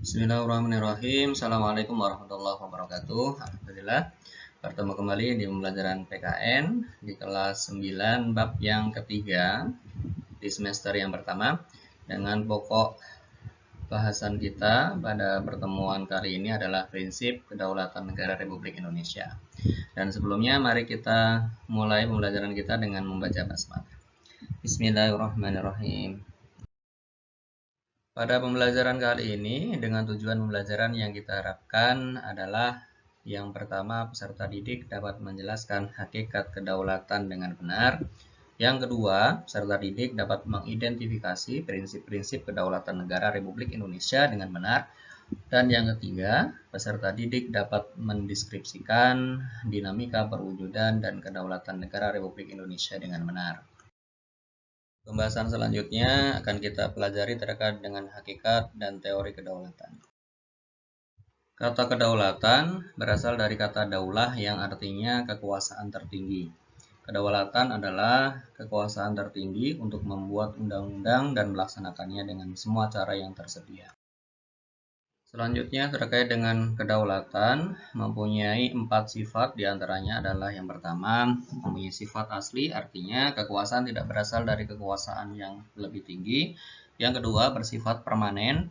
Bismillahirrahmanirrahim. Assalamualaikum warahmatullahi wabarakatuh. Alhamdulillah, bertemu kembali di pembelajaran PKN di kelas 9 bab yang ketiga di semester yang pertama dengan pokok bahasan kita pada pertemuan kali ini adalah prinsip kedaulatan negara Republik Indonesia. Dan sebelumnya mari kita mulai pembelajaran kita dengan membaca basmalah. Bismillahirrahmanirrahim. Pada pembelajaran kali ini, dengan tujuan pembelajaran yang kita harapkan adalah yang pertama, peserta didik dapat menjelaskan hakikat kedaulatan dengan benar. Yang kedua, peserta didik dapat mengidentifikasi prinsip-prinsip kedaulatan negara Republik Indonesia dengan benar. Dan yang ketiga, peserta didik dapat mendeskripsikan dinamika perwujudan dan kedaulatan negara Republik Indonesia dengan benar. Pembahasan selanjutnya akan kita pelajari terkait dengan hakikat dan teori kedaulatan. Kata kedaulatan berasal dari kata daulah yang artinya kekuasaan tertinggi. Kedaulatan adalah kekuasaan tertinggi untuk membuat undang-undang dan melaksanakannya dengan semua cara yang tersedia. Selanjutnya terkait dengan kedaulatan mempunyai 4 sifat, diantaranya adalah yang pertama mempunyai sifat asli, artinya kekuasaan tidak berasal dari kekuasaan yang lebih tinggi. Yang kedua bersifat permanen,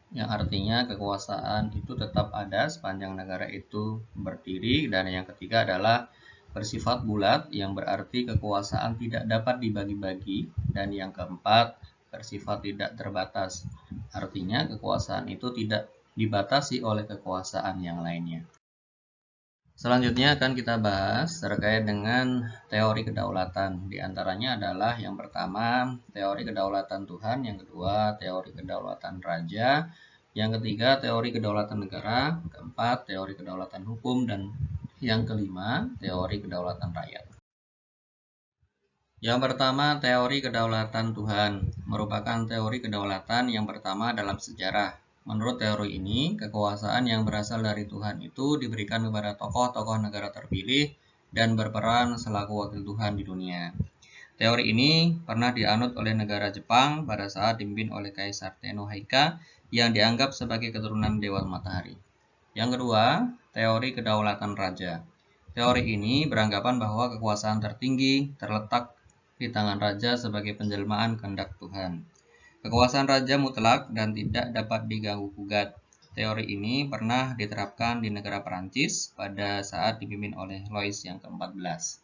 yang artinya kekuasaan itu tetap ada sepanjang negara itu berdiri. Dan yang ketiga adalah bersifat bulat, yang berarti kekuasaan tidak dapat dibagi-bagi. Dan yang keempat bersifat tidak terbatas, artinya kekuasaan itu tidak dibatasi oleh kekuasaan yang lainnya. Selanjutnya akan kita bahas terkait dengan teori kedaulatan. Di antaranya adalah yang pertama teori kedaulatan Tuhan, yang kedua teori kedaulatan raja, yang ketiga teori kedaulatan negara, keempat teori kedaulatan hukum, dan yang kelima teori kedaulatan rakyat. Yang pertama, teori kedaulatan Tuhan merupakan teori kedaulatan yang pertama dalam sejarah. Menurut teori ini, kekuasaan yang berasal dari Tuhan itu diberikan kepada tokoh-tokoh negara terpilih dan berperan selaku wakil Tuhan di dunia. Teori ini pernah dianut oleh negara Jepang pada saat dipimpin oleh Kaisar Tenno Heika yang dianggap sebagai keturunan Dewa Matahari. Yang kedua, teori kedaulatan raja. Teori ini beranggapan bahwa kekuasaan tertinggi terletak di tangan raja sebagai penjelmaan kehendak Tuhan. Kekuasaan raja mutlak dan tidak dapat diganggu-gugat. Teori ini pernah diterapkan di negara Perancis pada saat dipimpin oleh Louis yang ke-14.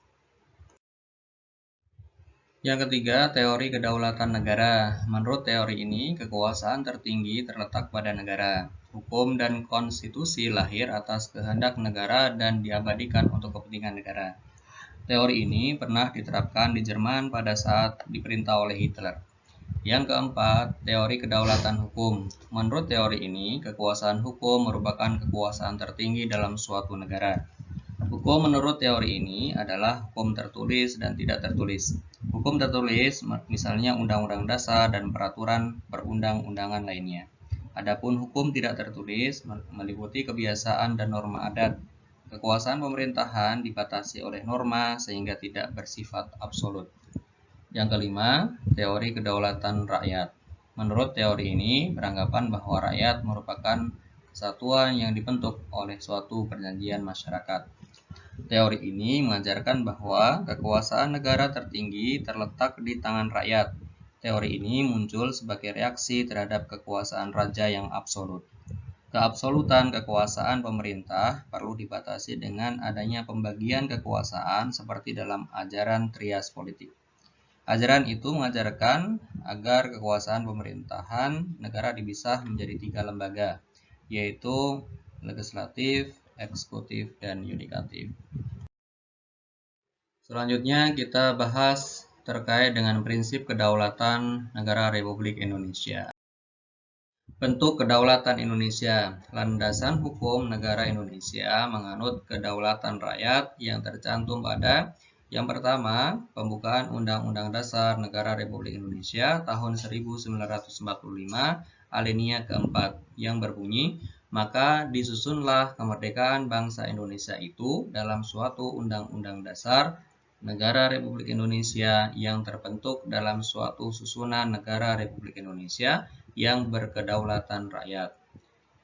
Yang ketiga, teori kedaulatan negara. Menurut teori ini, kekuasaan tertinggi terletak pada negara. Hukum dan konstitusi lahir atas kehendak negara dan diabadikan untuk kepentingan negara. Teori ini pernah diterapkan di Jerman pada saat diperintah oleh Hitler. Yang keempat, teori kedaulatan hukum. Menurut teori ini, kekuasaan hukum merupakan kekuasaan tertinggi dalam suatu negara. Hukum menurut teori ini adalah hukum tertulis dan tidak tertulis. Hukum tertulis misalnya Undang-Undang Dasar dan peraturan perundang-undangan lainnya. Adapun hukum tidak tertulis meliputi kebiasaan dan norma adat. Kekuasaan pemerintahan dibatasi oleh norma sehingga tidak bersifat absolut. Yang kelima, teori kedaulatan rakyat. Menurut teori ini beranggapan bahwa rakyat merupakan kesatuan yang dibentuk oleh suatu perjanjian masyarakat. Teori ini mengajarkan bahwa kekuasaan negara tertinggi terletak di tangan rakyat. Teori ini muncul sebagai reaksi terhadap kekuasaan raja yang absolut. Keabsolutan kekuasaan pemerintah perlu dibatasi dengan adanya pembagian kekuasaan seperti dalam ajaran trias politik. Ajaran itu mengajarkan agar kekuasaan pemerintahan negara dipisah menjadi 3 lembaga, yaitu legislatif, eksekutif, dan yudikatif. Selanjutnya kita bahas terkait dengan prinsip kedaulatan negara Republik Indonesia. Bentuk kedaulatan Indonesia. Landasan hukum negara Indonesia menganut kedaulatan rakyat yang tercantum pada yang pertama, pembukaan Undang-Undang Dasar Negara Republik Indonesia tahun 1945 alinea keempat yang berbunyi, maka disusunlah kemerdekaan bangsa Indonesia itu dalam suatu Undang-Undang Dasar Negara Republik Indonesia yang terbentuk dalam suatu susunan negara Republik Indonesia yang berkedaulatan rakyat.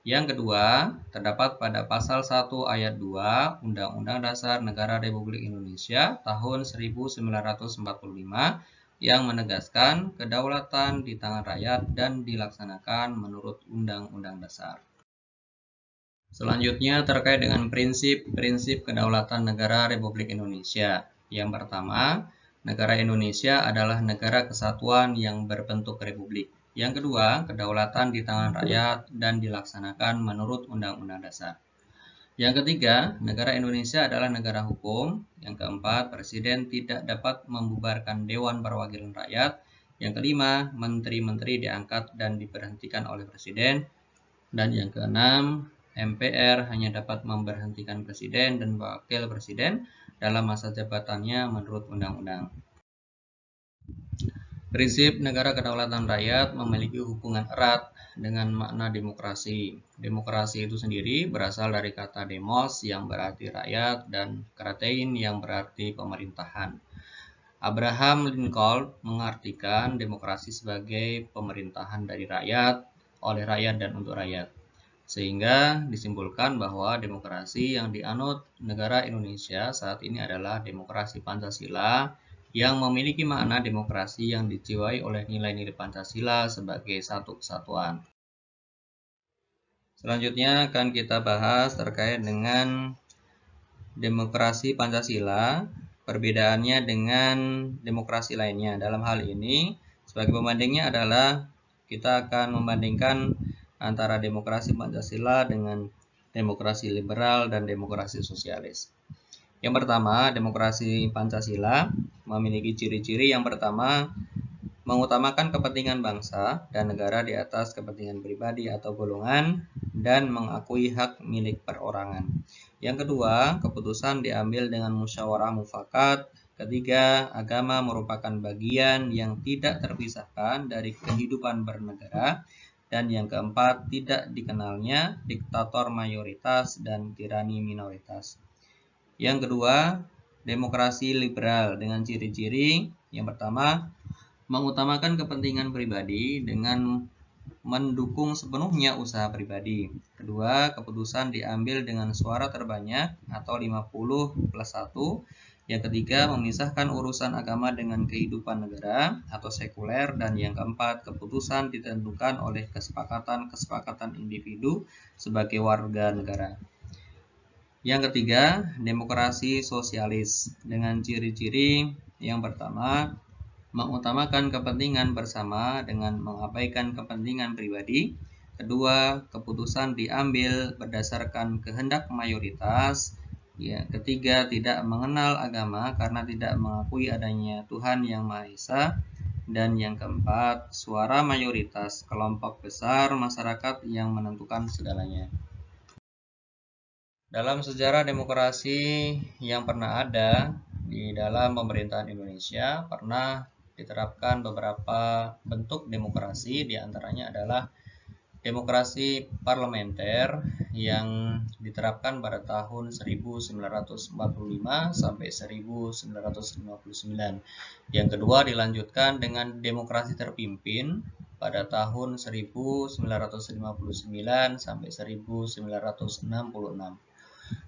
Yang kedua, terdapat pada pasal 1 ayat 2 Undang-Undang Dasar Negara Republik Indonesia tahun 1945 yang menegaskan kedaulatan di tangan rakyat dan dilaksanakan menurut Undang-Undang Dasar. Selanjutnya terkait dengan prinsip-prinsip kedaulatan negara Republik Indonesia. Yang pertama, negara Indonesia adalah negara kesatuan yang berbentuk republik. Yang kedua, kedaulatan di tangan rakyat dan dilaksanakan menurut Undang-Undang Dasar. Yang ketiga, negara Indonesia adalah negara hukum. Yang keempat, Presiden tidak dapat membubarkan Dewan Perwakilan Rakyat. Yang kelima, menteri-menteri diangkat dan diberhentikan oleh Presiden. Dan yang keenam, MPR hanya dapat memberhentikan Presiden dan Wakil Presiden dalam masa jabatannya menurut Undang-Undang. Prinsip negara kedaulatan rakyat memiliki hubungan erat dengan makna demokrasi. Demokrasi itu sendiri berasal dari kata demos yang berarti rakyat dan kratein yang berarti pemerintahan. Abraham Lincoln mengartikan demokrasi sebagai pemerintahan dari rakyat, oleh rakyat dan untuk rakyat. Sehingga disimpulkan bahwa demokrasi yang dianut negara Indonesia saat ini adalah demokrasi Pancasila yang memiliki makna demokrasi yang dijiwai oleh nilai-nilai Pancasila sebagai satu kesatuan. Selanjutnya akan kita bahas terkait dengan demokrasi Pancasila, perbedaannya dengan demokrasi lainnya. Dalam hal ini, sebagai pembandingnya adalah kita akan membandingkan antara demokrasi Pancasila dengan demokrasi liberal dan demokrasi sosialis. Yang pertama, demokrasi Pancasila memiliki ciri-ciri yang pertama, mengutamakan kepentingan bangsa dan negara di atas kepentingan pribadi atau golongan dan mengakui hak milik perorangan. Yang kedua, keputusan diambil dengan musyawarah mufakat. Ketiga, agama merupakan bagian yang tidak terpisahkan dari kehidupan bernegara. Dan yang keempat, tidak dikenalnya diktator mayoritas dan tirani minoritas. Yang kedua, demokrasi liberal dengan ciri-ciri yang pertama, mengutamakan kepentingan pribadi dengan mendukung sepenuhnya usaha pribadi. Kedua, keputusan diambil dengan suara terbanyak atau 50+1. Yang ketiga, memisahkan urusan agama dengan kehidupan negara atau sekuler. Dan yang keempat, keputusan ditentukan oleh kesepakatan individu sebagai warga negara. Yang ketiga, demokrasi sosialis dengan ciri-ciri yang pertama, mengutamakan kepentingan bersama dengan mengabaikan kepentingan pribadi. Kedua, keputusan diambil berdasarkan kehendak mayoritas. Ya, ketiga, tidak mengenal agama karena tidak mengakui adanya Tuhan yang Maha Esa. Dan yang keempat, suara mayoritas kelompok besar masyarakat yang menentukan segalanya. Dalam sejarah demokrasi yang pernah ada di dalam pemerintahan Indonesia, pernah diterapkan beberapa bentuk demokrasi, diantaranya adalah demokrasi parlementer yang diterapkan pada tahun 1945 sampai 1959. Yang kedua dilanjutkan dengan demokrasi terpimpin pada tahun 1959 sampai 1966.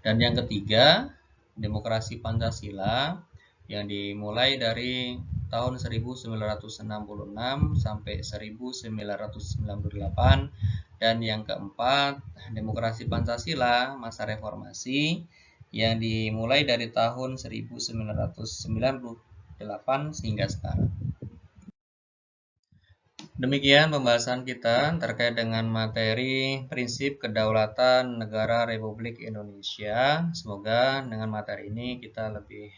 Dan yang ketiga, demokrasi Pancasila yang dimulai dari tahun 1966 sampai 1998. Dan yang keempat, demokrasi Pancasila masa reformasi yang dimulai dari tahun 1998 hingga sekarang. Demikian pembahasan kita terkait dengan materi prinsip kedaulatan negara Republik Indonesia. Semoga dengan materi ini kita lebih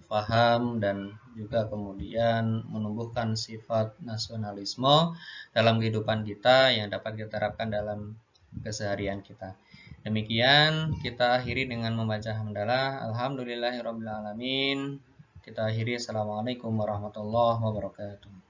paham dan juga kemudian menumbuhkan sifat nasionalisme dalam kehidupan kita yang dapat kita terapkan dalam keseharian kita. Demikian kita akhiri dengan membaca hamdalah. Alhamdulillahirabbil alamin. Kita akhiri. Assalamualaikum warahmatullahi wabarakatuh.